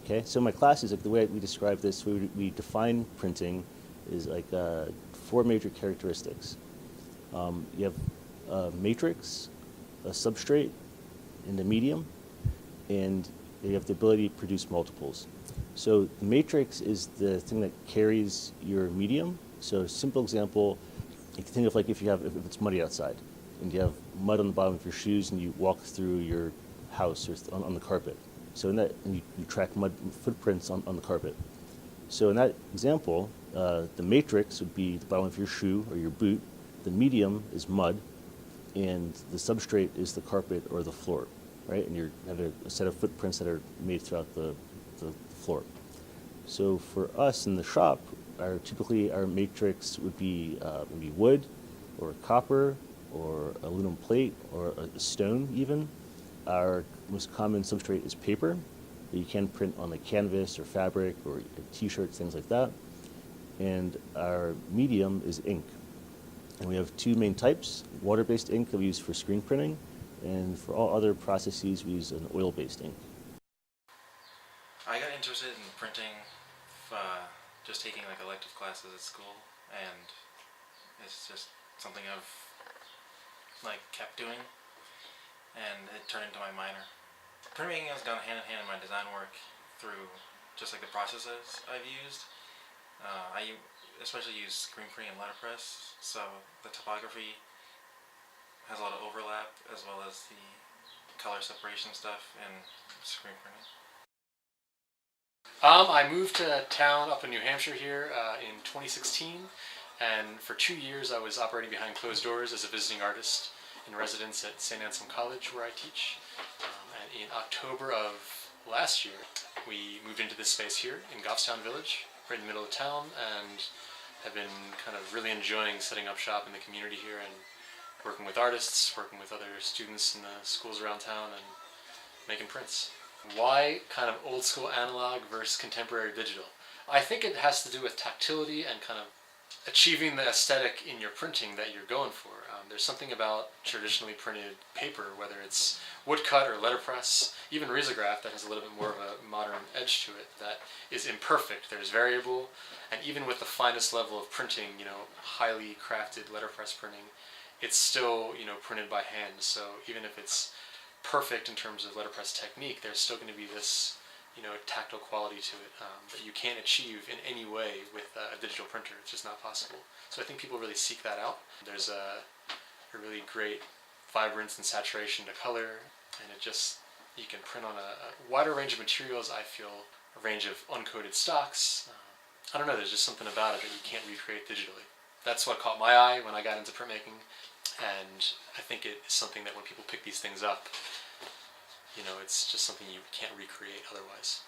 Okay, so my classes, like the way we describe this, we define printing is like four major characteristics. You have a matrix, a substrate, and a medium, and you have the ability to produce multiples. So the matrix is the thing that carries your medium. So a simple example, you can think of like if it's muddy outside, and you have mud on the bottom of your shoes, and you walk through your house or on the carpet. So in that, and you track mud footprints on the carpet. So in that example, the matrix would be the bottom of your shoe or your boot. The medium is mud, and the substrate is the carpet or the floor, right? And you have a set of footprints that are made throughout the floor. So for us in the shop, typically our matrix would be maybe wood, or copper, or aluminum plate, or a stone even. Our most common substrate is paper. You can print on like canvas or fabric or t-shirts, things like that. And our medium is ink. And we have two main types: water-based ink that we use for screen printing, and for all other processes we use an oil-based ink. I got interested in printing just taking like elective classes at school, and it's just something I've like kept doing, and it turned into my minor. Printmaking has gone hand in hand in my design work through just like the processes I've used. I especially use screen printing and letterpress, so the typography has a lot of overlap as well as the color separation stuff in screen printing. I moved to town up in New Hampshire here in 2016, and for 2 years I was operating behind closed doors as a visiting artist in residence at St. Anselm College, where I teach. And in October of last year, we moved into this space here in Goffstown Village, right in the middle of town, and have been kind of really enjoying setting up shop in the community here and working with artists, working with other students in the schools around town, and making prints. Why kind of old school analog versus contemporary digital? I think it has to do with tactility and kind of achieving the aesthetic in your printing that you're going for. There's something about traditionally printed paper, whether it's woodcut or letterpress, even risograph, that has a little bit more of a modern edge to it, that is imperfect. There's variable, and even with the finest level of printing, highly crafted letterpress printing, it's still, printed by hand. So even if it's perfect in terms of letterpress technique, there's still going to be this tactile quality to it that you can't achieve in any way with a digital printer. It's just not possible. So I think people really seek that out. There's a really great vibrance and saturation to color, and you can print on a wider range of materials. I feel a range of uncoated stocks. I don't know, there's just something about it that you can't recreate digitally. That's what caught my eye when I got into printmaking, and I think it is something that when people pick these things up, it's just something you can't recreate otherwise.